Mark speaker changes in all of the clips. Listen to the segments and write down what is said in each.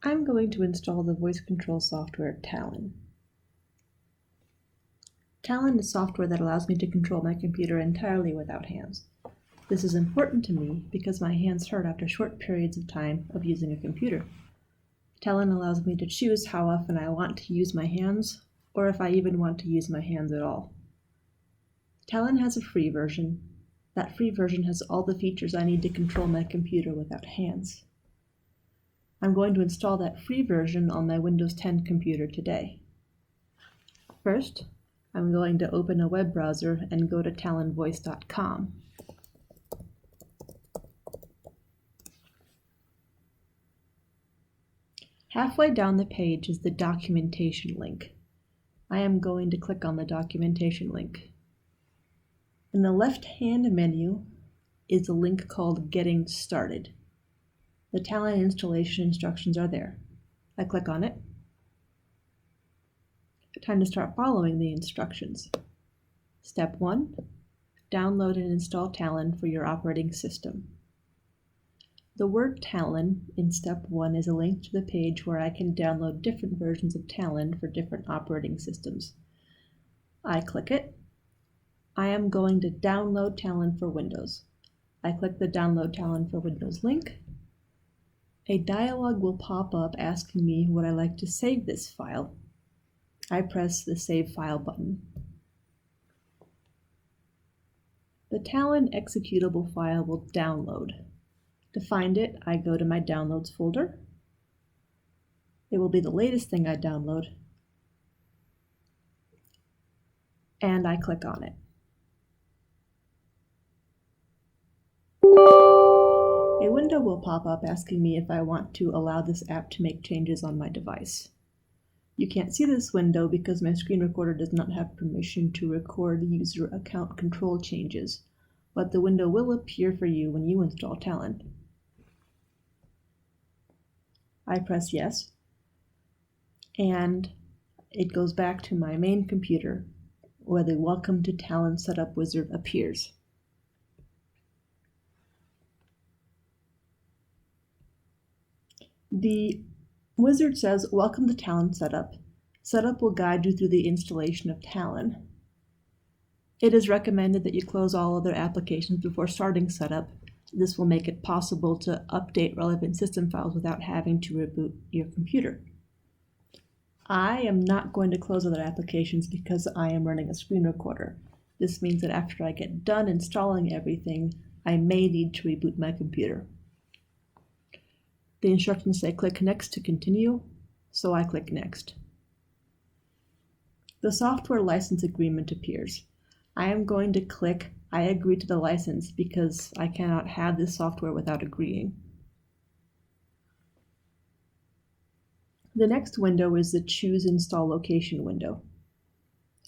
Speaker 1: I'm going to install the voice control software Talon. Talon is software that allows me to control my computer entirely without hands. This is important to me because my hands hurt after short periods of time of using a computer. Talon allows me to choose how often I want to use my hands, or if I even want to use my hands at all. Talon has a free version. That free version has all the features I need to control my computer without hands. I'm going to install that free version on my Windows 10 computer today. First, I'm going to open a web browser and go to talonvoice.com. Halfway down the page is the documentation link. I am going to click on the documentation link. In the left-hand menu is a link called Getting Started. The Talon installation instructions are there. I click on it. Time to start following the instructions. Step 1. Download and install Talon for your operating system. The word Talon in Step 1 is a link to the page where I can download different versions of Talon for different operating systems. I click it. I am going to download Talon for Windows. I click the Download Talon for Windows link. A dialog will pop up asking me would I like to save this file. I press the Save File button. The Talon executable file will download. To find it, I go to my Downloads folder. It will be the latest thing I download, and I click on it. A window will pop up asking me if I want to allow this app to make changes on my device. You can't see this window because my screen recorder does not have permission to record user account control changes, but the window will appear for you when you install Talon. I press yes, and it goes back to my main computer where the Welcome to Talon Setup wizard appears. The wizard says, "Welcome to Talon Setup. Setup will guide you through the installation of Talon. It is recommended that you close all other applications before starting setup. This will make it possible to update relevant system files without having to reboot your computer." I am not going to close other applications because I am running a screen recorder. This means that after I get done installing everything, I may need to reboot my computer. The instructions say click Next to continue, so I click Next. The software license agreement appears. I am going to click I agree to the license because I cannot have this software without agreeing. The next window is the Choose Install Location window.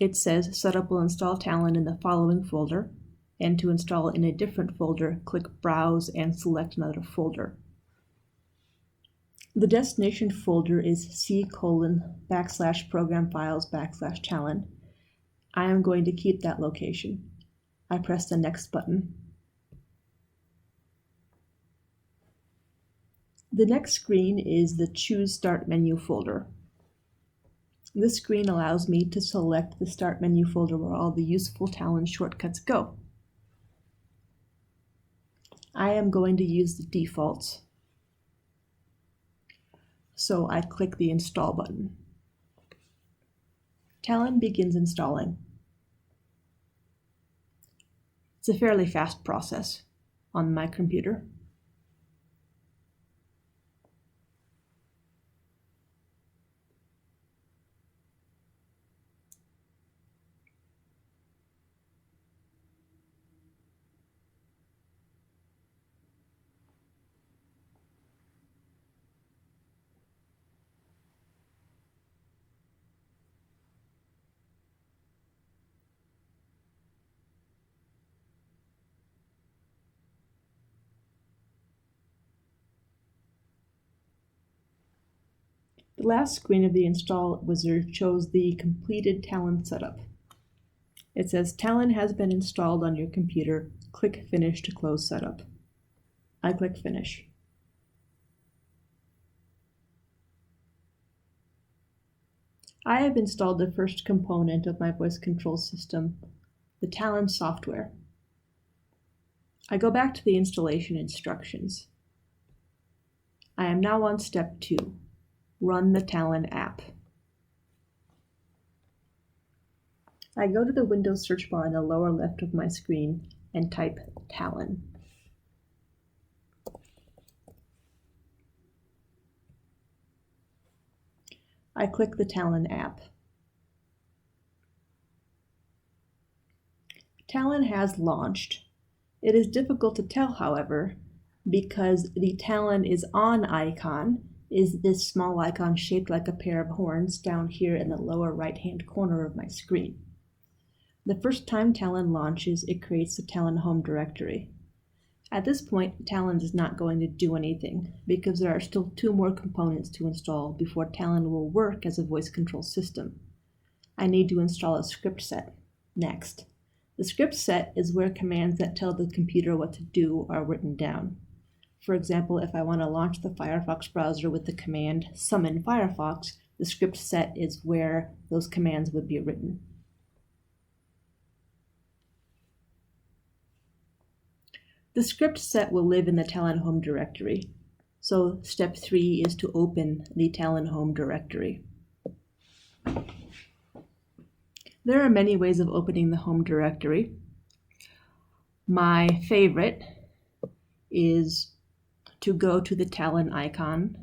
Speaker 1: It says Setup will install Talon in the following folder, and to install in a different folder, click Browse and select another folder. The destination folder is C:\program files\Talon. I am going to keep that location. I press the Next button. The next screen is the Choose Start Menu folder. This screen allows me to select the Start Menu folder where all the useful Talon shortcuts go. I am going to use the defaults, so I click the Install button. Talon begins installing. It's a fairly fast process on my computer. The last screen of the Install wizard shows the completed Talon setup. It says Talon has been installed on your computer. Click Finish to close setup. I click Finish. I have installed the first component of my voice control system, the Talon software. I go back to the installation instructions. I am now on step 2, run the Talon app. I go to the Windows search bar in the lower left of my screen and type Talon. I click the Talon app. Talon has launched. It is difficult to tell, however, because the Talon is on icon is this small icon shaped like a pair of horns down here in the lower right-hand corner of my screen. The first time Talon launches, it creates the Talon home directory. At this point, Talon is not going to do anything because there are still 2 more components to install before Talon will work as a voice control system. I need to install a script set next. The script set is where commands that tell the computer what to do are written down. For example, if I want to launch the Firefox browser with the command summon Firefox, the script set is where those commands would be written. The script set will live in the Talon home directory. So step 3 is to open the Talon home directory. There are many ways of opening the home directory. My favorite is to go to the Talon icon,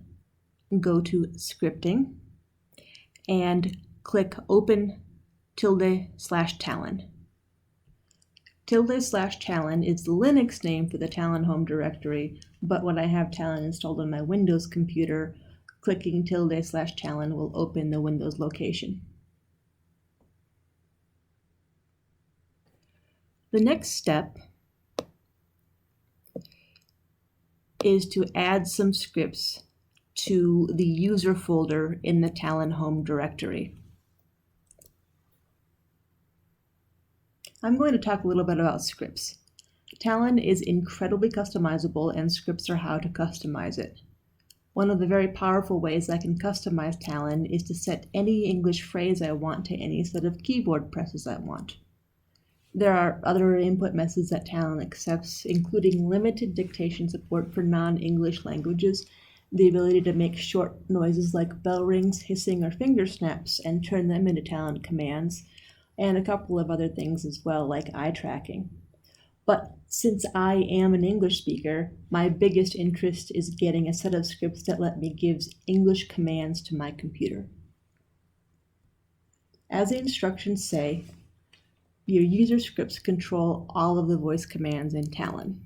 Speaker 1: go to scripting, and click open ~/Talon. ~/Talon is the Linux name for the Talon home directory, but when I have Talon installed on my Windows computer, clicking ~/Talon will open the Windows location. The next step is to add some scripts to the user folder in the Talon home directory. I'm going to talk a little bit about scripts. Talon is incredibly customizable, and scripts are how to customize it. One of the very powerful ways I can customize Talon is to set any English phrase I want to any set of keyboard presses I want. There are other input methods that Talon accepts, including limited dictation support for non-English languages, the ability to make short noises like bell rings, hissing, or finger snaps and turn them into Talon commands, and a couple of other things as well, like eye tracking. But since I am an English speaker, my biggest interest is getting a set of scripts that let me give English commands to my computer. As the instructions say, your user scripts control all of the voice commands in Talon.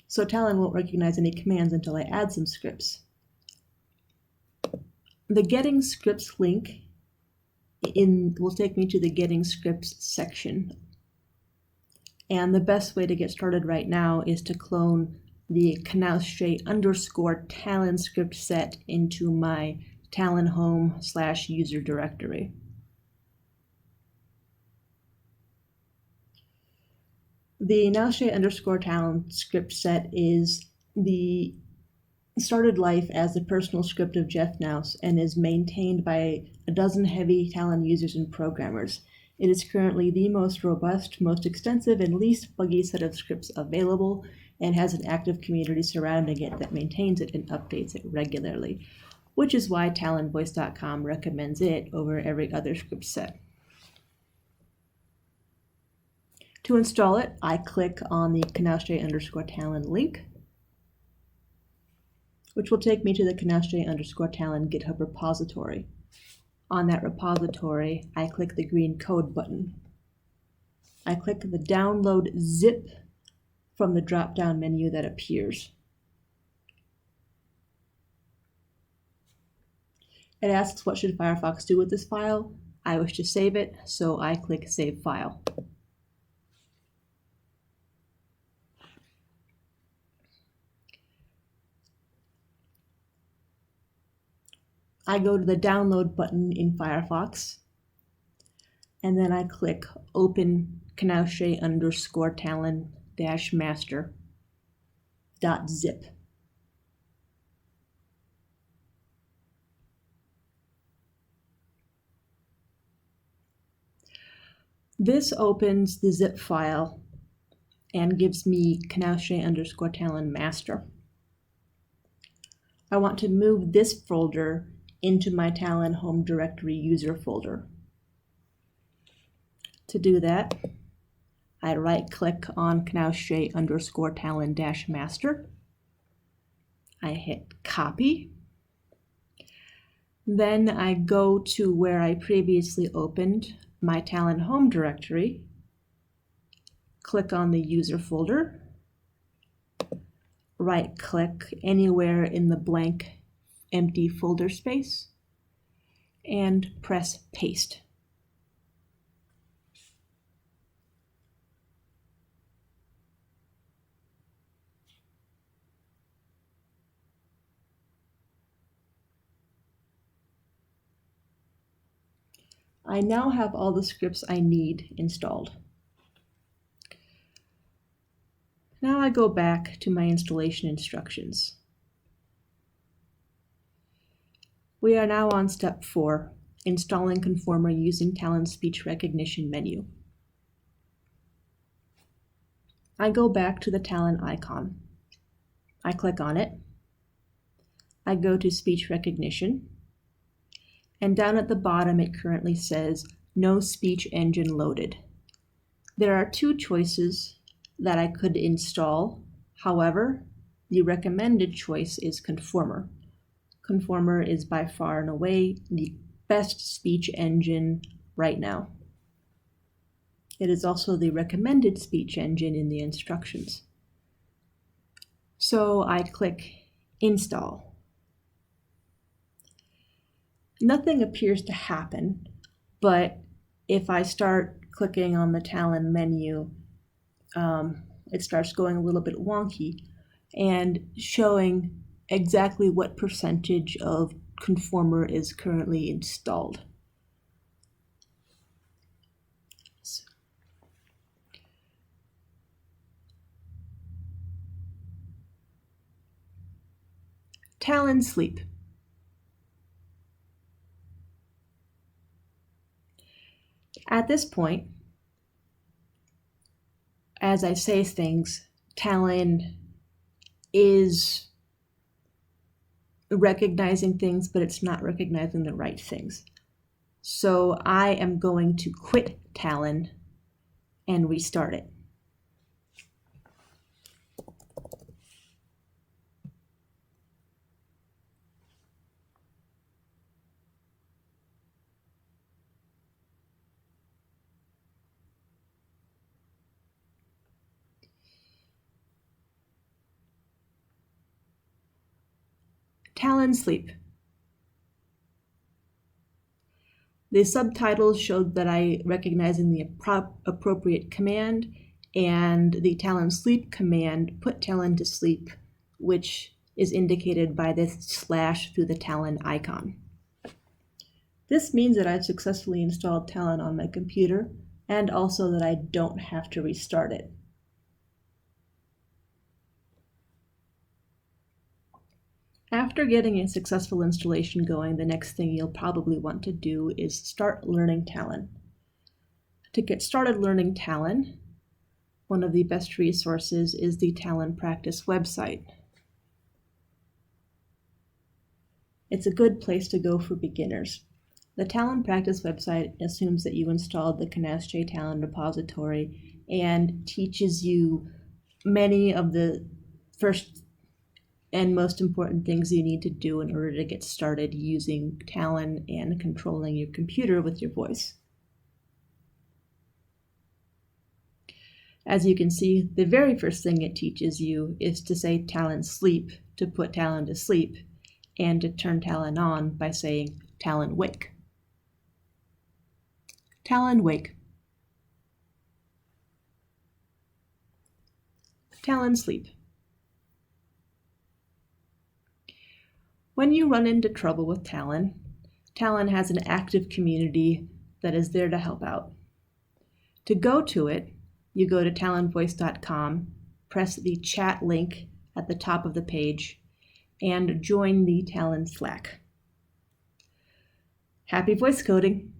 Speaker 1: So Talon won't recognize any commands until I add some scripts. The Getting Scripts link will take me to the Getting Scripts section. And the best way to get started right now is to clone the ~Talon script set into my Talon home/user directory. The ~Talon script set is the started life as the personal script of Jeff Nouse and is maintained by a dozen heavy Talon users and programmers. It is currently the most robust, most extensive, and least buggy set of scripts available, and has an active community surrounding it that maintains it and updates it regularly, which is why TalonVoice.com recommends it over every other script set. To install it, I click on the ~Talon link, which will take me to the ~Talon GitHub repository. On that repository, I click the green code button. I click the download zip from the drop-down menu that appears. It asks what should Firefox do with this file. I wish to save it, so I click Save File. I go to the download button in Firefox, and then I click Open ~Talon-master.zip. This opens the zip file and gives me _Talon master. I want to move this folder into my Talon home directory user folder. To do that, I right-click on _Talon-master. I hit copy. Then I go to where I previously opened my Talon home directory, click on the user folder, right-click anywhere in the blank empty folder space, and press paste. I now have all the scripts I need installed. Now I go back to my installation instructions. We are now on step 4, installing Conformer using Talon's speech recognition menu. I go back to the Talon icon. I click on it. I go to speech recognition. And down at the bottom it currently says, no speech engine loaded. There are 2 choices that I could install. However, the recommended choice is Conformer. Conformer is by far and away the best speech engine right now. It is also the recommended speech engine in the instructions. So I click Install. Nothing appears to happen, but if I start clicking on the Talon menu, it starts going a little bit wonky and showing exactly what percentage of Conformer is currently installed. Talon Sleep. At this point, as I say things, Talon is recognizing things, but it's not recognizing the right things. So I am going to quit Talon and restart it. Talon Sleep. The subtitles showed that I recognizing the appropriate command, and the Talon Sleep command put Talon to sleep, which is indicated by this slash through the Talon icon. This means that I've successfully installed Talon on my computer, and also that I don't have to restart it. After getting a successful installation going, the next thing you'll probably want to do is start learning Talon. To get started learning Talon, one of the best resources is the Talon Practice website. It's a good place to go for beginners. The Talon Practice website assumes that you installed the _Talon repository and teaches you many of the first and most important things you need to do in order to get started using Talon and controlling your computer with your voice. As you can see, the very first thing it teaches you is to say Talon Sleep to put Talon to sleep, and to turn Talon on by saying Talon Wake. Talon Wake. Talon Sleep. When you run into trouble with Talon, Talon has an active community that is there to help out. To go to it, you go to talonvoice.com, press the chat link at the top of the page, and join the Talon Slack. Happy voice coding!